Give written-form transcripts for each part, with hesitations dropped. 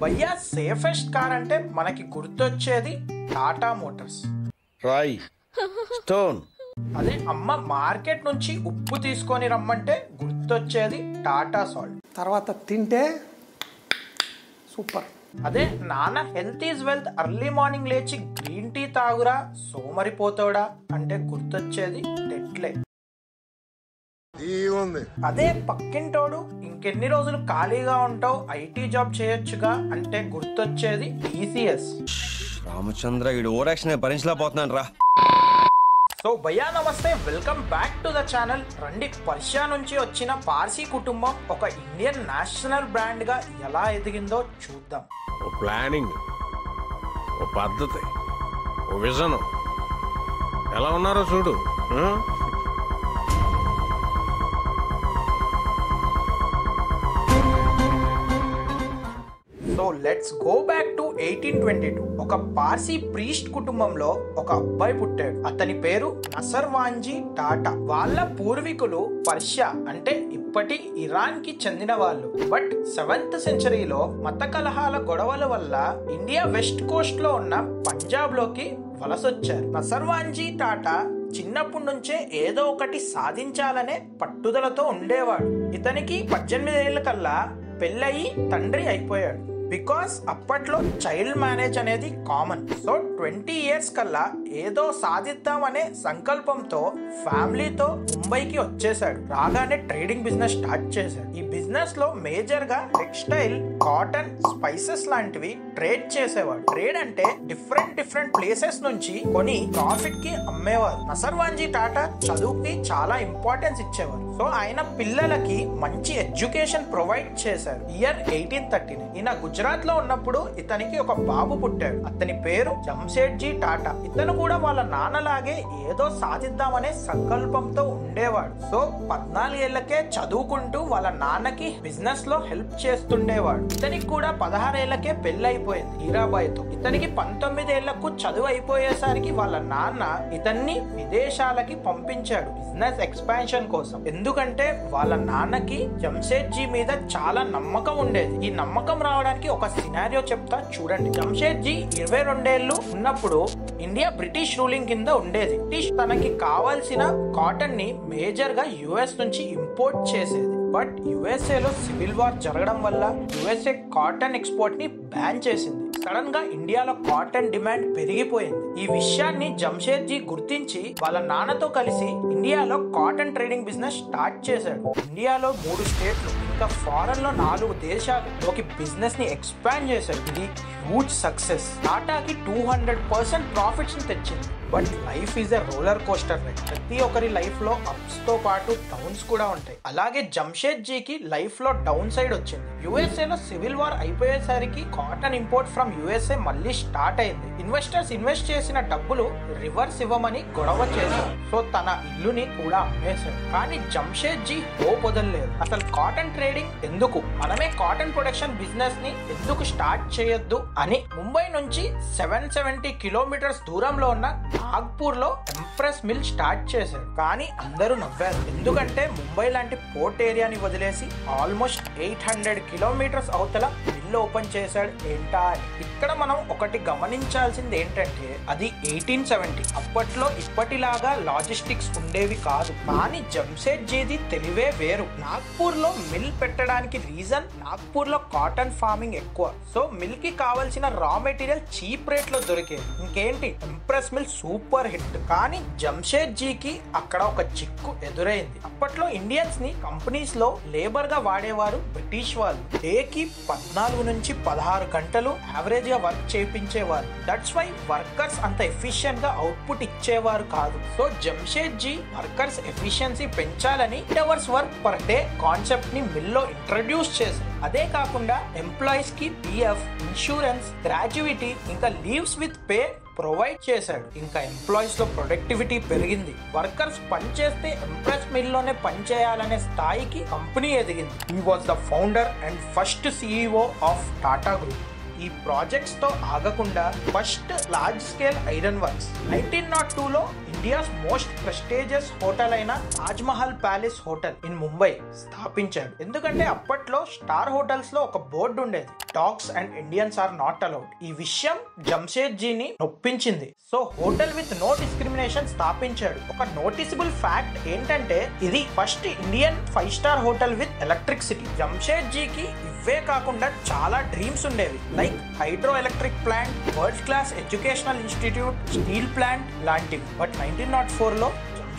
భయ్యా safest car అంటే మనకి గుర్తొచ్చేది టాటా మోటార్స్. రాయ్ స్టోన్. అదే అమ్మ మార్కెట్ నుంచి ఉప్పు తీసుకొని రమ్మంటే గుర్తొచ్చేది టాటా సాల్ట్. తర్వాత తింటే సూపర్. అదే నాన్న health is wealth early morning లేచి గ్రీన్ టీ తాగురా సోమరిపోతాడా అంటే గుర్తొచ్చేది టెట్లే. అదే పక్కింటోడు ఇంకెన్ని రోజులు ఖాళీగా ఉంటావు ఐటీ జాబ్ చేయొచ్చుగా అంటే గుర్తొచ్చేది టీసీఎస్. రామచంద్ర వీడు ఓరాక్షన్ భరించలేకపోతున్నాను రా. సో భయ్యా నమస్తే, welcome back to the channel. రండి, పర్షియా నుంచి వచ్చిన పార్సీ కుటుంబం ఒక ఇండియన్ నేషనల్ బ్రాండ్ గా ఎలా ఎదిగిందో చూద్దాం. ఓ ప్లానింగ్, ఓ పద్ధతి, ఓ విజన్ ఎలా ఉన్నారో చూడు. So let's go back to 1822. ఒక పార్సీ ప్రీస్ట్ కుటుంబంలో ఒక అబ్బాయి పుట్టాడు. అతని పేరు నసర్వాంజీ టాటా. వాళ్ళ పూర్వీకులు పర్షియా అంటే ఇప్పటి ఇరాన్ కి చెందిన వాళ్ళు. బట్ 7th సెంచరీలో మత కలహాల గొడవల వల్ల ఇండియా వెస్ట్ కోస్ట్ లో ఉన్న పంజాబ్ లోకి వలసొచ్చారు. నసర్వాంజీ టాటా చిన్నప్పటి నుంచే ఏదో ఒకటి సాధించాలనే పట్టుదలతో ఉండేవాడు. ఇతనికి 18 ఏళ్ల కల్లా పెళ్ళయి తండ్రి అయిపోయాడు. బికాస్ అప్పట్లో చైల్డ్ మ్యారేజ్ అనేది కామన్. సో 20 years కల్లా ఏదో సాధిద్దామనే సంకల్పంతో ఫ్యామిలీతో ముంబైకి వచ్చేసాడు. రాగానే ట్రేడింగ్ బిజినెస్ స్టార్ట్ చేశాడు. ఈ బిజినెస్ లో మేజర్ గా టెక్స్టైల్, కాటన్, స్పైసెస్ లాంటివి ట్రేడ్ చేసేవాడు. ట్రేడ్ అంటే డిఫరెంట్ ప్లేసెస్ నుంచి కొని ప్రాఫిట్ కి అమ్మేవారు. నసర్వాంజీ టాటా చదువుకి చాలా ఇంపార్టెన్స్ ఇచ్చేవారు. సో ఆయన పిల్లలకి మంచి ఎడ్యుకేషన్ ప్రొవైడ్ చేశారు. ఇయర్ 1813 ఈయన గుజరాత్ లో ఉన్నప్పుడు ఇతనికి ఒక బాబు పుట్టాడు. అతని పేరు జంషెడ్జీ టాటా. ఇతను కూడా వాళ్ళ నాన్నలాగే ఏదో సాధిద్దామనే సంకల్పంతో ఉండేవాడు. సో 14 ఏళ్లకే చదువుకుంటూ వాళ్ళ నాన్నకి బిజినెస్ లో హెల్ప్ చేస్తుండేవాడు. ఇతనికి కూడా 16 ఏళ్లకే పెళ్లి అయిపోయింది హీరాబాయితో. ఇతనికి 19 ఏళ్లకు చదువు అయిపోయేసరికి వాళ్ళ నాన్న ఇతన్ని విదేశాలకి పంపించాడు బిజినెస్ ఎక్స్పాన్షన్ కోసం. ఎందుకంటే వాళ్ళ నాన్నకి జంషెడ్జీ మీద చాలా నమ్మకం ఉండేది. ఈ నమ్మకం రావడానికి ఒక సినారియో చెప్తా చూడండి. జంషెడ్జీ 22 ఏళ్లు ఉన్నప్పుడు ఇండియా బ్రిటిష్ రూలింగ్ కింద ఉండేది. బ్రిటిష్ తనకి కావాల్సిన కాటన్ ని మేజర్ గా యుఎస్ నుంచి ఇంపోర్ట్ చేసేది. బట్ యుఎస్ఏలో సివిల్ వార్ జరగడం వల్ల యుఎస్ఏ కాటన్ ఎక్స్పోర్ట్ ని బ్యాన్ చేసింది. సడన్ గా ఇండియాలో కాటన్ డిమాండ్ పెరిగిపోయింది. ఈ విషయాన్ని జంషెడ్జీ గుర్తించి వాళ్ళ నాన్నతో కలిసి ఇండియాలో కాటన్ ట్రేడింగ్ బిజినెస్ స్టార్ట్ చేశాడు. ఇండియాలో 3 స్టేట్లు ఇంకా ఫారెన్ లో 4 దేశాలలోకి బిజినెస్ ని ఎక్స్పాండ్ చేశాడు. ఇది హ్యూజ్ సక్సెస్. టాటాకి 200% ప్రాఫిట్స్ ని తెచ్చింది. But life is a roller coaster ride. ప్రతి ఒక్కరి లైఫ్ లో అప్స్ తో పాటు డౌన్స్ కూడా ఉంటాయి. అలాగే జంషెడ్జీకి లైఫ్ లో డౌన్ సైడ్ వచ్చింది. యుఎస్ఏ లో సివిల్ వార్ అయిపోయేసరికి కాటన్ ఇంపోర్ట్ ఫ్రమ్ యుఎస్ఏ మళ్ళీ స్టార్ట్ అయింది. ఇన్వెస్టర్స్ ఇన్వెస్ట్ చేసిన డబ్బులు రివర్స్ ఇవ్వమని గొడవ చేశారు. సో తన ఇల్లుని కూడా అమ్మేశాడు. కానీ జంషెడ్జీ హోప్ వదలలేదు. అసలు కాటన్ ట్రేడింగ్ ఎందుకు, మనమే కాటన్ ప్రొడక్షన్ బిజినెస్ ని ఎందుకు స్టార్ట్ చేయొద్దు అని ముంబై నుంచి 770 కిలోమీటర్స్ దూరంలో ఉన్న నాగ్పూర్ లో ఎంప్రెస్ మిల్ స్టార్ట్ చేశాడు. కానీ అందరూ నవ్వారు. ఎందుకంటే ముంబై లాంటి పోర్ట్ ఏరియాని వదిలేసి ఆల్మోస్ట్ 800 కిలోమీటర్స్ అవతల మిల్ ఓపెన్ చేశాడు ఏంటా అని. ఇక్కడ మనం ఒకటి గమనించాల్సింది ఏంటంటే అది 1870. అప్పట్లో ఇప్పటిలాగా లాజిస్టిక్స్ ఉండేవి కాదు. కానీ జంషెడ్జీది తెలివే వేరు. నాగ్పూర్ లో మిల్ పెట్టడానికి రీజన్ నాగ్పూర్ లో కాటన్ ఫార్మింగ్ ఎక్కువ. సో మిల్ కి కావాల్సిన రా మెటీరియల్ చీప్ రేట్ లో దొరికేది. ఇంకేంటి ఎంప్రెస్ మిల్ సూపర్ హిట్. కానీ జంషెడ్జీకి అక్కడ ఒక చిక్కు ఎదురైంది. అప్పట్లో ఇండియన్స్ ని కంపెనీస్ లో లేబర్ గా వాడేవారు బ్రిటిష్ వాళ్ళు. డేకి 14 నుంచి 16 గంటలు యావరేజ్ గా వర్క్ చేయించేవారు. దట్స్ వై వర్కర్స్ అంత ఎఫిషియెంట్ గా అవుట్పుట్ ఇచ్చేవారు కాదు. సో జంషెడ్జీ వర్కర్స్ ఎఫిషియన్సీ పెంచాలని 8 hours work per day concept ని మిల్ లో ఇంట్రడ్యూస్ చేశారు. అదే కాకుండా ఎంప్లాయీస్ కి పిఎఫ్, ఇన్సూరెన్స్, గ్రాడ్యుయిటీ ఇంకా లీవ్స్ విత్ పే ప్రొవైడ్ చేశాడు. ఇంకా ఎంప్లాయీస్ లో ప్రొడక్టివిటీ పెరిగింది. వర్కర్స్ పనిచేస్తే ఎంప్రెస్ మిల్ లోనే పనిచేయాలనే స్థాయికి కంపెనీ ఎదిగింది. He was the founder and first CEO of Tata group. ఈ ప్రాజెక్ట్స్ తో ఆగకుండా first large scale iron works 1902లో ఇండియాస్ మోస్ట్ ప్రెస్టీజియస్ హోటల్ అయిన Taj Mahal palace hotel in Mumbai స్థాపించాడు. ఎందుకంటే అప్పట్లో స్టార్ హోటల్స్ లో ఒక బోర్డు ఉండేది, dogs and Indians are not allowed. ఈ విషయం జంషేద్జీని నొప్పించింది. So hotel with no discrimination స్థాపించాడు. ఒక నోటిసబుల్ ఫ్యాక్ట్ ఏంటంటే ఇది first Indian five star hotel with electricity. జంషేద్జీకి ఇవే కాకుండా చాలా డ్రీమ్స్ ఉండేవి, like hydro electric plant, world class educational institute, steel plant లాంటివి. బట్ 1904లో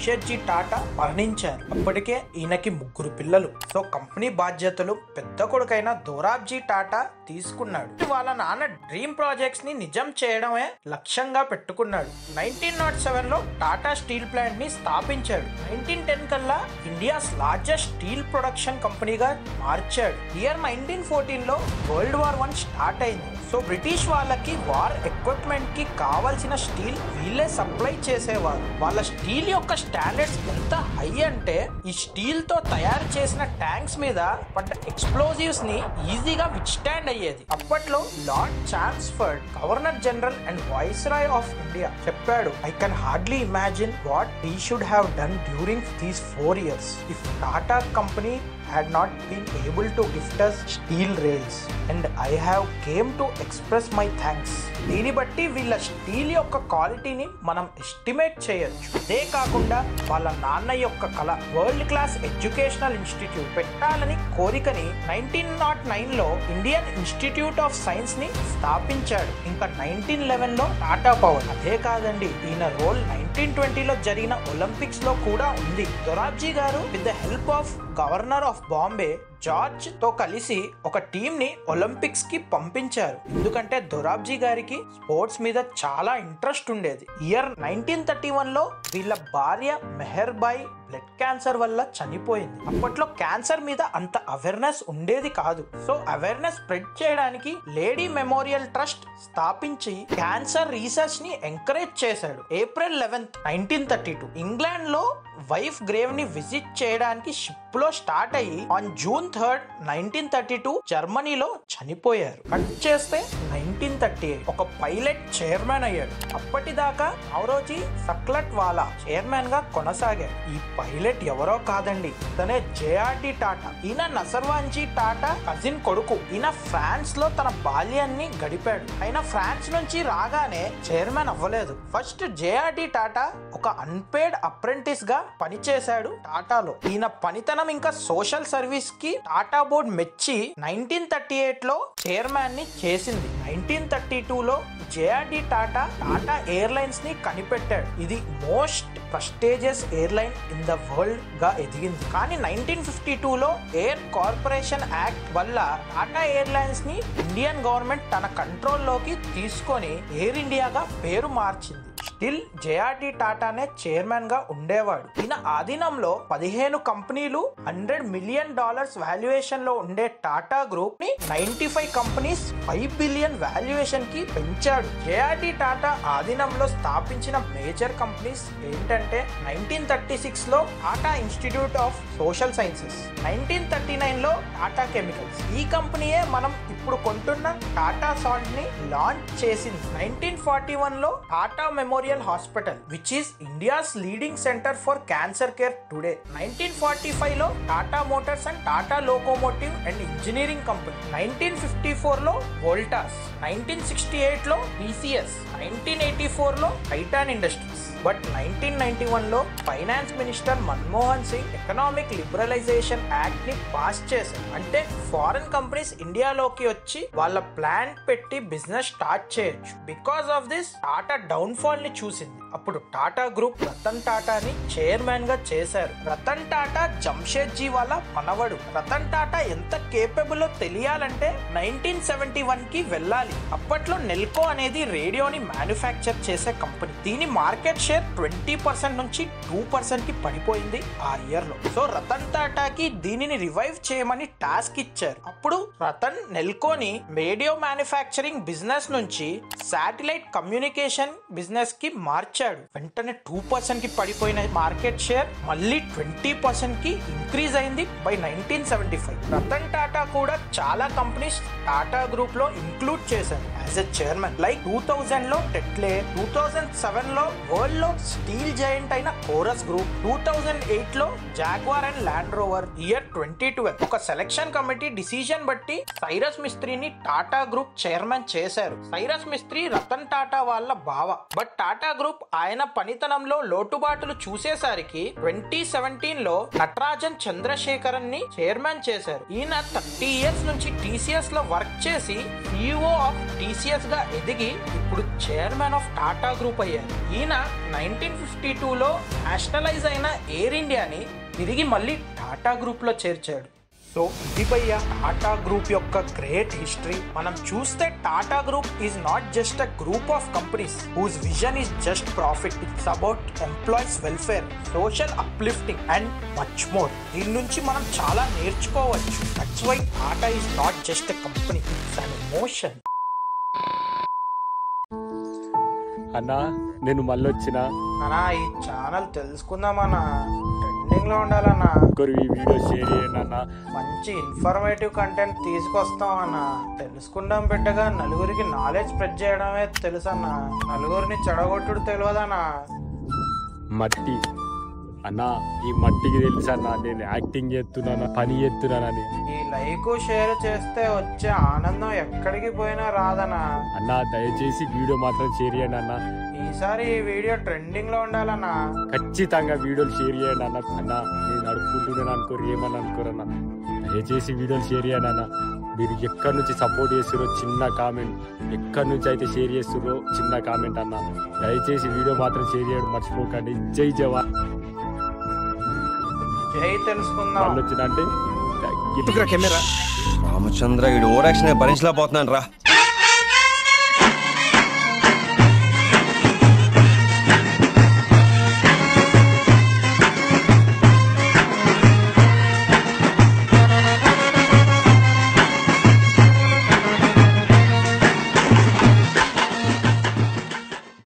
జంషేద్జీ టాటా మరణించారు. అప్పటికే ఈయనకి 3 పిల్లలు. సో కంపెనీ బాధ్యతలు పెద్ద కొడుకైన దొరాబ్జీ టాటా తీసుకున్నాడు. వాళ్ళ నాన్న డ్రీమ్ ప్రాజెక్ట్స్ ని నిజం చేయడమే లక్ష్యంగా పెట్టుకున్నాడు. 1907లో టాటా స్టీల్ ప్లాంట్ ని స్థాపించాడు. 1910 కల్లా ఇండియాస్ లార్జెస్ట్ స్టీల్ ప్రొడక్షన్ కంపెనీగా మార్చాడు. ఇయర్ 1914లో వరల్డ్ వార్ 1 స్టార్ట్ అయింది. సో బ్రిటిష్ వాళ్ళకి వార్ ఎక్విప్మెంట్ కి కావాల్సిన స్టీల్ వీళ్ళే సప్లై చేసేవారు. వాళ్ళ స్టీల్ యొక్క స్టాండర్డ్స్ ఎంత హై అంటే ఈ స్టీల్ తో తయారు చేసిన ట్యాంక్స్ మీద పడ్డ ఎక్స్ప్లోజివ్స్ ని ఈజీగా విత్స్టాండ్ అయ్యేది. అప్పట్లో lord Chelmsford, governor general and viceroy of India చెప్పాడు, I can hardly imagine what we should have done during these 4 years if Tata company had not been able to gift us steel rails and I have came to express my thanks. దీని బట్టి వీళ్ళ steel యొక్క క్వాలిటీని మనం estimate చేయొచ్చు. అదే కాకుండా వాళ్ళ నాన్న యొక్క కళ వరల్డ్ క్లాస్ ఎడ్యుకేషనల్ ఇన్స్టిట్యూట్ పెట్టాలని కోరికని 1909లో ఇండియన్ ఇన్స్టిట్యూట్ ఆఫ్ సైన్స్ ని స్థాపించాడు. ఇంకా 1911లో టాటా పవర్. అదే కాదండి, ఈయన రోల్ 1920లో జరిగిన ఒలింపిక్స్ లో కూడా ఉంది. దొరాబ్జీ గారు with the help of governor of Bombay George తో కలిసి ఒక టీం ని ఒలింపిక్స్ కి పంపించారు. ఎందుకంటే దొరాబ్జీ గారికి స్పోర్ట్స్ మీద చాలా ఇంట్రెస్ట్ ఉండేది. ఇయర్ 1931లో వీళ్ళ భార్య మెహర్బాయ్ బ్లడ్ క్యాన్సర్ వల్ల చనిపోయింది. అప్పట్లో క్యాన్సర్ మీద అంత అవేర్నెస్ ఉండేది కాదు. సో అవేర్నెస్ స్ప్రెడ్ చేయడానికి లేడీ మెమోరియల్ ట్రస్ట్ స్థాపించి క్యాన్సర్ రీసెర్చ్ ని ఎంకరేజ్ చేశాడు. ఏప్రిల్ 11th 1932 ఇంగ్లాండ్ లో వైఫ్ గ్రేవ్ ని విజిట్ చేయడానికి షిప్ లో స్టార్ట్ అయ్యి ఆన్ జూన్ 3rd 1932 జర్మనీలో చనిపోయారు. కట్ చేస్తే 1938 ఒక పైలట్ చైర్మన్ అయ్యాడు. అప్పటిదాకా నౌరోజీ సక్లట్ వాలా చైర్మన్ గా కొనసాగాడు. ఈ పైలట్ ఎవరో కాదండి, తనే జేఆర్డి టాటా. ఈయన నసర్వాంజీ టాటా కజిన్ కొడుకు. ఈయన ఫ్రాన్స్ లో తన బాల్యాన్ని గడిపాడు. ఆయన ఫ్రాన్స్ నుంచి రాగానే చైర్మన్ అవ్వలేదు. ఫస్ట్ జేఆర్డి టాటా ఒక అన్పేడ్ అప్రెంటిస్ గా పనిచేశాడు టాటాలో. ఈయన పనితనం ఇంకా సోషల్ సర్వీస్ కి టాటా బోర్డ్ మెచ్చి 1938లో చైర్మన్ ని చేసింది. 1932లో జేఆర్డి టాటా టాటా ఎయిర్లైన్స్ ని కనిపెట్టాడు. ఇది most prestigious airline in the world గా ఎదిగింది. కానీ 1952లో ఎయిర్ కార్పొరేషన్ యాక్ట్ వల్ల టాటా ఎయిర్లైన్స్ ని ఇండియన్ గవర్నమెంట్ తన కంట్రోల్లోకి తీసుకొని ఎయిర్ ఇండియాగా పేరు మార్చింది. స్టిల్ జేఆర్డి టాటానే చైర్మన్ గా ఉండేవాడు. ఈయన ఆధీనంలో 15 కంపెనీలు, $100 million వాల్యుయేషన్ లో ఉండే టాటా గ్రూప్ ని 95 కంపెనీస్ 5 బిలియన్ వాల్యుయేషన్ కి పెంచాడు. జేఆర్డి టాటా ఆధీనంలో స్థాపించిన మేజర్ కంపెనీస్ ఏంటంటే 1936లో Tata institute of social sciences, 1939లో టాటా కెమికల్స్. ఈ కంపెనీయే మనం ఇప్పుడు కొంటున్న టాటా సాల్ట్ ని లాంచ్ చేసింది. 1941లో Tata memorial hospital which is India's leading centre for cancer care today. 1945లో Tata motors and Tata locomotive and engineering company. 1954లో వోల్టాస్, 1968లో టీసీఎస్, 1984లో టైటాన్ ఇండస్ట్రీస్. బట్ 1991లో finance minister Manmohan Singh economic liberalisation act ని పాస్ చేశారు. అంటే ఫారెన్ కంపెనీస్ ఇండియాలోకి వచ్చి వాళ్ళ ప్లాంట్ పెట్టి బిజినెస్ స్టార్ట్ చేయొచ్చు. Because of this Tata down fall ని చూసింది. అప్పుడు టాటా గ్రూప్ రతన్ టాటాని చైర్మన్ గా చేశారు. రతన్ టాటా జంషేద్జీ వాళ్ళ మనవడు. రతన్ టాటా ఎంత కేపబుల్ తెలియాలంటే 1971 కి వెళ్ళాలి. అప్పట్లో నెల్కో అనేది రేడియోని మ్యానుఫ్యాక్చర్ చేసే కంపెనీ. దీని మార్కెట్ షేర్ 20% నుంచి 2% కి పడిపోయింది ఆ ఇయర్ లో. సో రతన్ టాటాకి దీనిని రివైవ్ చేయమని టాస్క్ ఇచ్చారు. అప్పుడు రతన్ నెల్కో అనుకోని రేడియో మ్యానుఫ్యాక్చరింగ్ బిజినెస్ నుంచి శాటిలైట్ కమ్యూనికేషన్ బిజినెస్ కి మార్చాడు. వెంటనే 2% కి పడిపోయిన మార్కెట్ షేర్ మళ్ళీ 20% కి ఇంక్రీజ్ అయింది బై 1975. రతన్ టాటా కూడా చాలా కంపెనీస్ టాటా గ్రూప్ లో ఇంక్లూడ్ చేశారు యాజ్ ఎ చైర్మన్. లైక్ 2000 లో టెట్లే, 2007 లో వరల్డ్ లో స్టీల్ జైంట్ అయిన కోరస్ గ్రూప్, 2008 లో jaguar and land rover. Year 2012 ఒక సెలక్షన్ కమిటీ డిసిజన్ బట్టి సైరస్ మిస్త్రీని టాటా గ్రూప్ చైర్మన్ చేశారు. సైరస్ మిస్త్రీ రతన్ టాటా వాళ్ళ బావ. బట్ టాటా గ్రూప్ ఆయన పనితనంలో లోటుబాటులు చూసేసరికి 2017 లో నటరాజన్ చంద్రశేఖరన్ ని చైర్మన్ చేశారు. ఈయన 30 ఇయర్స్ నుంచి టీసీఎస్ లో వర్క్ చేసి CEO ఆఫ్ టీసీఎస్ గా ఎదిగి ఇప్పుడు చైర్మన్ ఆఫ్ టాటా గ్రూప్ అయ్యారు. ఈయన 1952 లో నేషనలైజ్ అయిన ఎయిర్ ఇండియాని తిరిగి మళ్ళీ టాటా గ్రూప్ లో చేర్చాడు. సో ఇది భయ్యా టాటా గ్రూప్ యొక్క గ్రేట్ హిస్టరీ. మనం చూస్తే Tata group is not just a group of companies whose vision is just profit. It's about employees welfare, social uplifting and much more. దీని నుంచి మనం చాలా నేర్చుకోవచ్చు. That's why Tata is not just a company, it's an emotion. అన్నా నేను మళ్ళొచ్చిన అన్నా ఈ channel తెలుసుకుందామన్నా, trending లో ఉండాలన్నా. ఒకరు ఈ వీడియో షేర్ చేయండి అన్న. మంచి ఇన్ఫర్మేటివ్ కంటెంట్ తీసుకొస్తాం అన్న. తెలుసుకుందాం బిడ్డగా నలుగురికి నాలెడ్జ్ స్ప్రెడ్ చేయడమే తెలుసన్నా, నలుగురిని చెడగొట్టుడు తెలియదన్నా. మట్టి అన్నా, ఈ మట్టికి తెలుసు అన్న నేను యాక్టింగ్ చేస్తున్నాను, పని చేస్తున్నానని. ఈ లైక్ షేర్ చేస్తే వచ్చే ఆనందం ఎక్కడికి పోయినా రాదన్నా. అన్నా దయచేసి వీడియో మాత్రం షేర్ చేయండి అన్న. ఈసారి ఈ వీడియో ట్రెండింగ్ లో ఉండాలన్నా. ఖచ్చితంగా వీడియోలు షేర్ చేయండి అన్న. అన్న నేను అడుక్కుంటున్నాను అనుకోరు, ఏమని అనుకోరన్నా. దయచేసి వీడియోలు షేర్ చేయండి అన్న. మీరు ఎక్కడి నుంచి సపోర్ట్ చేస్తురో చిన్న కామెంట్, ఎక్కడి నుంచి అయితే షేర్ చేస్తురో చిన్న కామెంట్ అన్న. దయచేసి వీడియో మాత్రం షేర్ చేయడం మర్చిపోకండి. జై జవాన్. జై తెలుసుకుందాం. వాళ్ళు వచ్చిందంటే కెమెరా రామచంద్ర, వీడు ఓవర్ యాక్షన్ భరించలేకపోతున్నాను రా.